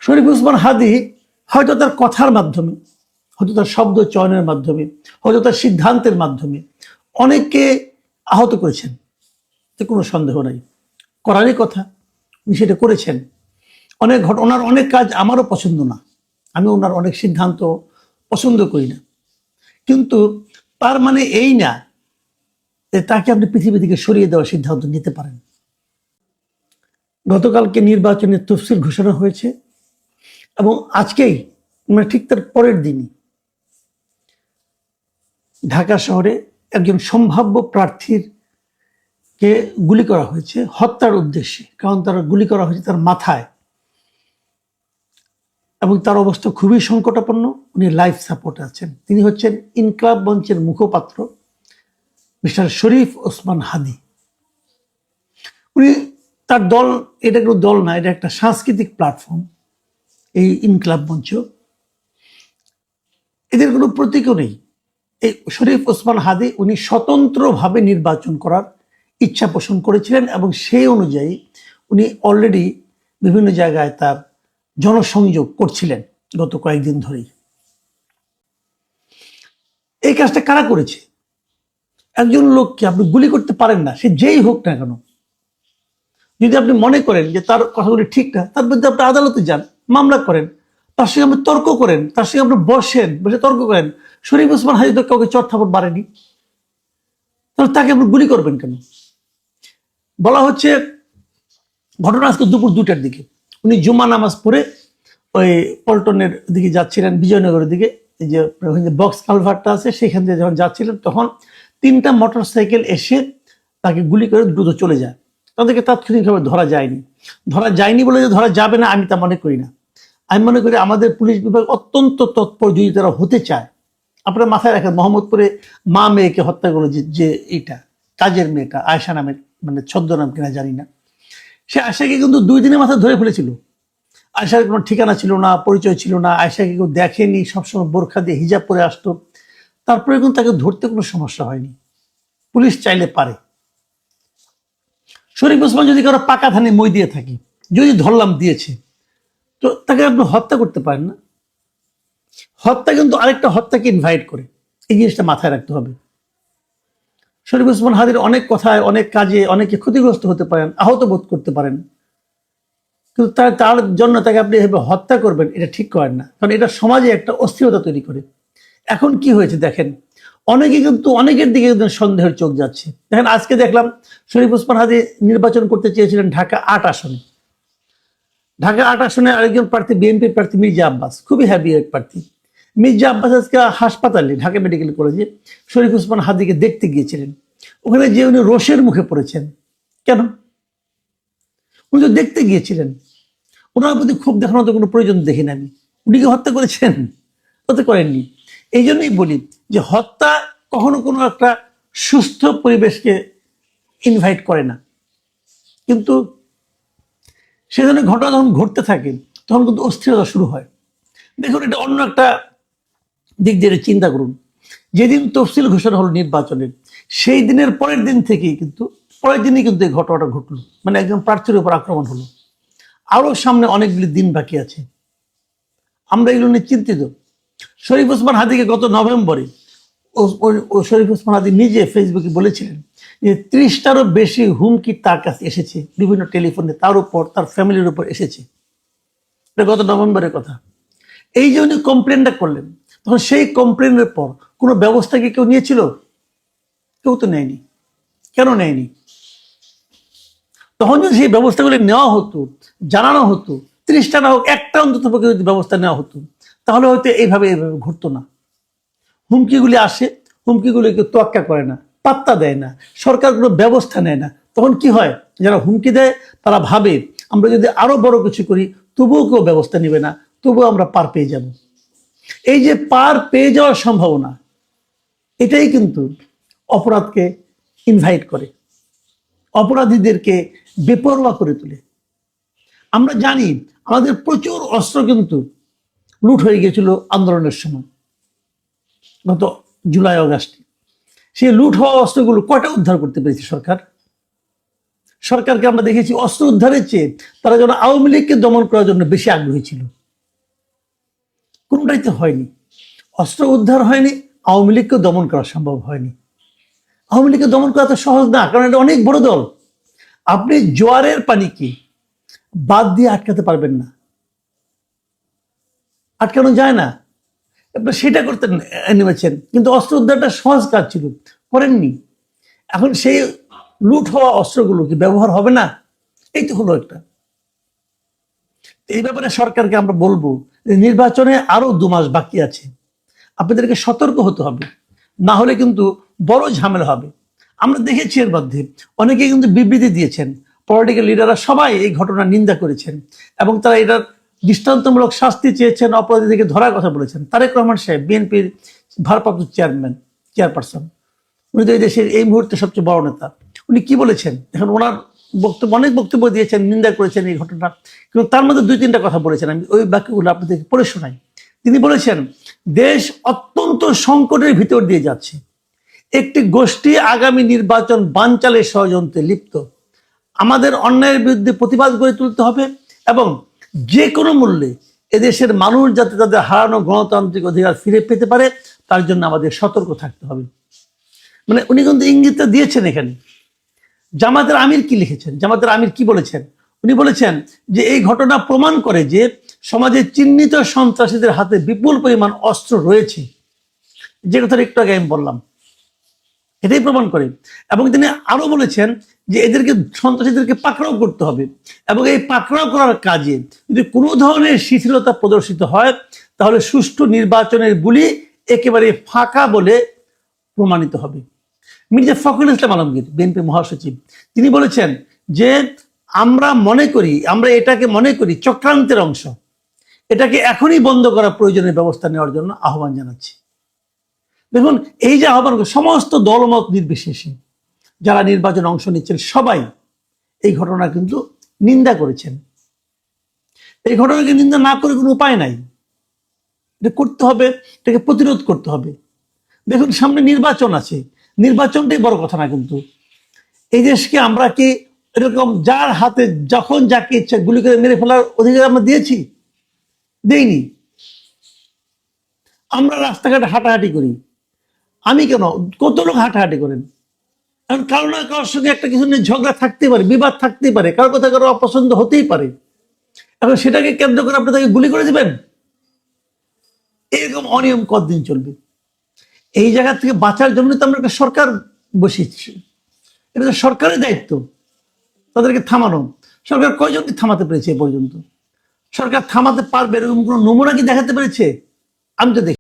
শরীফ ওসমান হাদী হয়তো তার কথার মাধ্যমে, হয়তো তার শব্দ চয়নের মাধ্যমে, হয়তো তার সিদ্ধান্তের মাধ্যমে অনেককে আহত করেছেন, এতে কোনো সন্দেহ নাই। করারই কথা, উনি সেটা করেছেন। ওনার অনেক কাজ আমারও পছন্দ না, আমি ওনার অনেক সিদ্ধান্ত পছন্দ করি না, কিন্তু তার মানে এই না যে তাকে আপনি পৃথিবী থেকে সরিয়ে দেওয়ার সিদ্ধান্ত নিতে পারেন। গতকালকে নির্বাচনের তফসিল ঘোষণা হয়েছে এবং আজকেই মানে ঠিক তার পরের দিনই ঢাকা শহরে একজন সম্ভাব্য প্রার্থীর কে গুলি করা হয়েছে হত্যার উদ্দেশ্যে। কারণ তার গুলি করা হয়েছে তার মাথায় এবং তার অবস্থা খুবই সংকটাপন্ন। উনি লাইফ সাপোর্টে আছেন। তিনি হচ্ছেন ইনকলাব মঞ্চের মুখপাত্র মিস্টার শরীফ ওসমান হাদী। উনি তার দল, এটা কোনো দল না, এটা একটা সাংস্কৃতিক প্ল্যাটফর্ম, এই ইনকলাব মঞ্চ। এদের কোনো প্রতীকও নেই। এই শরীফ ওসমান হাদী উনি স্বতন্ত্রভাবে নির্বাচন করার ইচ্ছা পোষণ করেছিলেন এবং সেই অনুযায়ী উনি অলরেডি বিভিন্ন জায়গায় তার জনসংযোগ করছিলেন গত কয়েকদিন ধরেই। এই কাজটা কারা করেছে? একজন লোককে আপনি গুলি করতে পারেন না, সে যেই হোক না কেন। যদি আপনি মনে করেন যে তার কথাগুলি ঠিক না, তার বিরুদ্ধে আপনি আদালতে যান, মামলা করেন, তার সঙ্গে আপনি তর্ক করেন, তার সঙ্গে আপনি বসে তর্ক করেন। শরীফ ওসমান হাদী তো কাউকে চর থাপড় মারেনি, তাহলে তাকে আপনি গুলি করবেন কেন? বলা হচ্ছে ঘটনা আজকে দুপুর 2টার দিকে উনি জুমা নামাজ পড়ে ওই পল্টনের দিকে যাচ্ছিলেন, বিজয়নগরের দিকে। এই যে বক্স কালভারটা আছে সেখান দিয়ে যখন যাচ্ছিলেন, তখন 3টা মোটরসাইকেল এসে তাকে গুলি করে দ্রুত চলে যায়। তাদেরকে তাৎক্ষণিকভাবে ধরা যায়নি বলে যে ধরা যাবে না আমি তা মনে করি না। আমি মনে করি আমাদের পুলিশ বিভাগ অত্যন্ত তৎপর যদি তারা হতে চায়। আপনারা মাথায় রাখেন, মোহাম্মদপুরে মা মেয়েকে হত্যা করলো যে এইটা কাজের মেয়েটা আয়শা নামের, মানে ছদ্মনাম কিনা জানি না, সে আয়শাকে কিন্তু 2 দিনের মাথায় ধরে ফেলেছিল। আয়শার কোনো ঠিকানা ছিল না, পরিচয় ছিল না, আয়শাকে কেউ দেখেনি, সবসময় বোরখা দিয়ে হিজাব পরে আসতো। তারপরে কিন্তু তাকে ধরতে কোনো সমস্যা হয়নি, পুলিশ চাইলে পারে। শরীফ ওসমান যদি কারো পাকা ধানে মই দিয়ে থাকি, যদি ধরলাম দিয়েছে, তো তাকে আপনি হত্যা করতে পারেন না। হত্যা কিন্তু আরেকটা হত্যাকে ইনভাইট করে, এই জিনিসটা মাথায় রাখতে হবে। শরীফ ওসমান হাদীর অনেক কথায়, অনেক কাজে অনেকে ক্ষতিগ্রস্ত হতে পারেন, আহত বোধ করতে পারেন, কিন্তু তার জন্য তাকে আপনি এভাবে হত্যা করবেন, এটা ঠিক করেন না। কারণ এটা সমাজে একটা অস্থিরতা তৈরি করে। এখন কি হয়েছে দেখেন, অনেকে কিন্তু অনেকের দিকে সন্দেহের চোখ যাচ্ছে। দেখেন আজকে দেখলাম শরীফ ওসমান হাদী নির্বাচন করতে চেয়েছিলেন ঢাকা 8 আসনে। ঢাকা 8 আসনে আরেকজন প্রার্থী বিএনপির প্রার্থী মির্জা আব্বাস, খুবই হ্যাপি এক প্রার্থী। মির্জা আব্বাস আজকে হাসপাতালে ঢাকা মেডিকেল কলেজে শরীফ ওসমান হাদীকে দেখতে গিয়েছিলেন। ওখানে যে উনি রোষের মুখে পড়েছেন। কেন? উনি তো দেখতে গিয়েছিলেন, ওনার প্রতি ক্ষোভ দেখানোর তো কোনো প্রয়োজন দেখি না আমি। উনি কি হত্যা করেছেন? হতে করেননি। এই জন্যই বলি যে হত্যা কখনো কোনো একটা সুস্থ পরিবেশকে ইনভাইট করে না। কিন্তু সে ধরনের ঘটনা যখন ঘটতে থাকে তখন কিন্তু অস্থিরতা শুরু হয়। দেখুন, এটা অন্য একটা দিক দিয়ে চিন্তা করুন। যেদিন তফসিল ঘোষণা হলো নির্বাচনের, সেই দিনের পরের দিনই কিন্তু এই ঘটনাটা ঘটলো। মানে একজন প্রার্থীর উপর আক্রমণ হলো। আরো সামনে অনেকগুলি দিন বাকি আছে, আমরা এগুলো নিয়ে চিন্তিত। শরীফ ওসমান হাদীকে গত নভেম্বরে শরীফ ওসমান হাদী নিজে ফেসবুকে বলেছিলেন যে 30টারও বেশি হুমকি তার কাছে এসেছে, বিভিন্ন টেলিফোনে, তার উপর, তার ফ্যামিলির উপর এসেছে। এটা গত নভেম্বরের কথা। এই যে উনি কমপ্লেনটা করলেন, তখন সেই কমপ্লেনের পর কোনো ব্যবস্থা কি কেউ নিয়েছিল? কেউ তো নেয়নি। কেন নেয়নি? তখন যদি সেই ব্যবস্থাগুলি নেওয়া হতো, জানানো হতো, 30টা না হোক, একটা অন্তত যদি ব্যবস্থা নেওয়া হতো, তাহলে হয়তো এইভাবে ঘটতো না। হুমকিগুলি আসে, হুমকিগুলিকে তোয়াক্কা করে না, পাত্তা দেয় না, সরকার কোনো ব্যবস্থা নেয় না। তখন কি হয়, যারা হুমকি দেয় তারা ভাবে আমরা যদি আরো বড় কিছু করি তবুও কেউ ব্যবস্থা নেবে না, তবুও আমরা পার পেয়ে যাব। এই যে পার পেয়ে যাওয়ার সম্ভাবনা, এটাই কিন্তু অপরাধকে ইনভাইট করে, অপরাধীদেরকে বেপরোয়া করে তোলে। আমরা জানি আমাদের প্রচুর অস্ত্র কিন্তু লুট হয়ে গিয়েছিল আন্দোলনের সময়, গত জুলাই অগাস্টে। সেই লুট হওয়া অস্ত্রগুলো কয়টা উদ্ধার করতে পেরেছে সরকার? সরকারকে আমরা দেখেছি অস্ত্র উদ্ধারের চেয়ে তারা যেন আওয়ামী লীগকে দমন করার জন্য বেশি আগ্রহী ছিল। কোনটাই তো হয়নি, অস্ত্র উদ্ধার হয়নি, আওয়ামী লীগকে দমন করা সম্ভব হয়নি। আওয়ামী লীগকে দমন করা তো সহজ না, কারণ এটা অনেক বড় দল। আপনি জোয়ারের পানিকে বাদ দিয়ে আটকাতে পারবেন না, আটকানো যায় না। আপনার সেটা করতে নেমেছেন, কিন্তু অস্ত্র উদ্ধারটা সহজ কাজ ছিল, করেননি। এখন সেই লুট হওয়া অস্ত্রগুলো কি ব্যবহার হবে না? এই তো হলো একটা। এই ব্যাপারে সরকারকে আমরা বলবো যে নির্বাচনে আরো 2 মাস বাকি আছে, আপনাদেরকে সতর্ক হতে হবে, না হলে কিন্তু বড় ঝামেলা হবে। আমরা দেখেছি এর মধ্যে অনেকে কিন্তু বিবৃতি দিয়েছেন, পলিটিক্যাল লিডাররা সবাই এই ঘটনার নিন্দা করেছেন এবং তারা এটার দৃষ্টান্তমূলক শাস্তি চেয়েছেন, অপরাধীদেরকে ধরার কথা বলেছেন। তারেক রহমান সাহেব, বিএনপির ভারপ্রাপ্ত চেয়ারপারসন, উনি তো এই দেশের এই মুহূর্তে সবচেয়ে বড় নেতা, উনি কি বলেছেন? এখন ওনার বক্তব্য, অনেক বক্তব্য দিয়েছেন, নিন্দা করেছেন এই ঘটনা, কিন্তু তার মধ্যে 2-3টা কথা বলেছেন, আমি ওই বাক্যগুলো আপনাদেরকে পড়ে শোনাই। তিনি বলেছেন, দেশ অত্যন্ত সংকটের ভিতর দিয়ে যাচ্ছে, একটি গোষ্ঠী আগামী নির্বাচন বানচালের ষড়যন্ত্রে লিপ্ত। আমাদের অন্যায়ের বিরুদ্ধে প্রতিবাদ গড়ে তুলতে হবে এবং যে কোনো মূল্যে এদেশের মানুষ যাতে তাদের হারানো গণতান্ত্রিক অধিকার ফিরে পেতে পারে তার জন্য আমাদের সতর্ক থাকতে হবে। মানে উনি কিন্তু ইঙ্গিতটা দিয়েছেন এখানে। জামাতের আমির কি লিখেছেন, জামাতের আমির কি বলেছেন? উনি বলেছেন যে এই ঘটনা প্রমাণ করে যে সমাজে চিহ্নিত সন্ত্রাসীদের হাতে বিপুল পরিমাণ অস্ত্র রয়েছে, যে কথাটা একটু আগে আমি বললাম, এটাই প্রমাণ করে। এবং তিনি আরো বলেছেন যে এদেরকে, সন্ত্রাসীদেরকে পাকড়াও করতে হবে এবং এই পাকড়াও করার কাজে যদি কোনো ধরনের শিথিলতা প্রদর্শিত হয় তাহলে সুষ্ঠু নির্বাচনের বুলি একেবারে ফাঁকা বলে প্রমাণিত হবে। মির্জা ফখরুল ইসলাম আলমগীর, বিএনপি মহাসচিব, তিনি বলেছেন যে আমরা এটাকে মনে করি চক্রান্তের অংশ, এটাকে এখনই বন্ধ করা প্রয়োজনীয় ব্যবস্থা নেওয়ার জন্য আহ্বান জানাচ্ছি। দেখুন, এই যে আহ্বান, সমস্ত দলমত নির্বিশেষে যারা নির্বাচনে অংশ নিচ্ছেন সবাই এই ঘটনা কিন্তু নিন্দা করেছেন। এই ঘটনাকে নিন্দা না করে কোনো উপায় নাই, এটা করতে হবে, এটাকে প্রতিরোধ করতে হবে। দেখুন, সামনে নির্বাচন আছে, নির্বাচনটাই বড় কথা না, কিন্তু এই দেশকে আমরা কি এরকম যার হাতে যখন যাকে ইচ্ছা গুলি করে মেরে ফেলার অধিকার আমরা দিয়েছি? দেইনি। আমরা রাস্তাঘাটে হাঁটাহাঁটি করি, আমি কেন, কত লোক হাঁটাহাঁটি করেন, কারণ কারো না কারোর সঙ্গে একটা কিছু নিয়ে ঝগড়া থাকতেই পারে, বিবাদ থাকতেই পারে, কারো কথা কারো অপছন্দ হতেই পারে। এখন সেটাকে কেন্দ্র করে আপনি তাকে গুলি করে দিবেন? এরকম অনিয়ম কতদিন চলবে? এই জায়গা থেকে বাঁচার জন্য তো আমরা একটা সরকার বসিয়েছি, এটা তো সরকারের দায়িত্ব তাদেরকে থামানো। সরকার কয়জনকে থামাতে পেরেছে এ পর্যন্ত? সরকার থামাতে পারবে এরকম কোনো নমুনা কি দেখাতে পেরেছে? আমি তো দেখি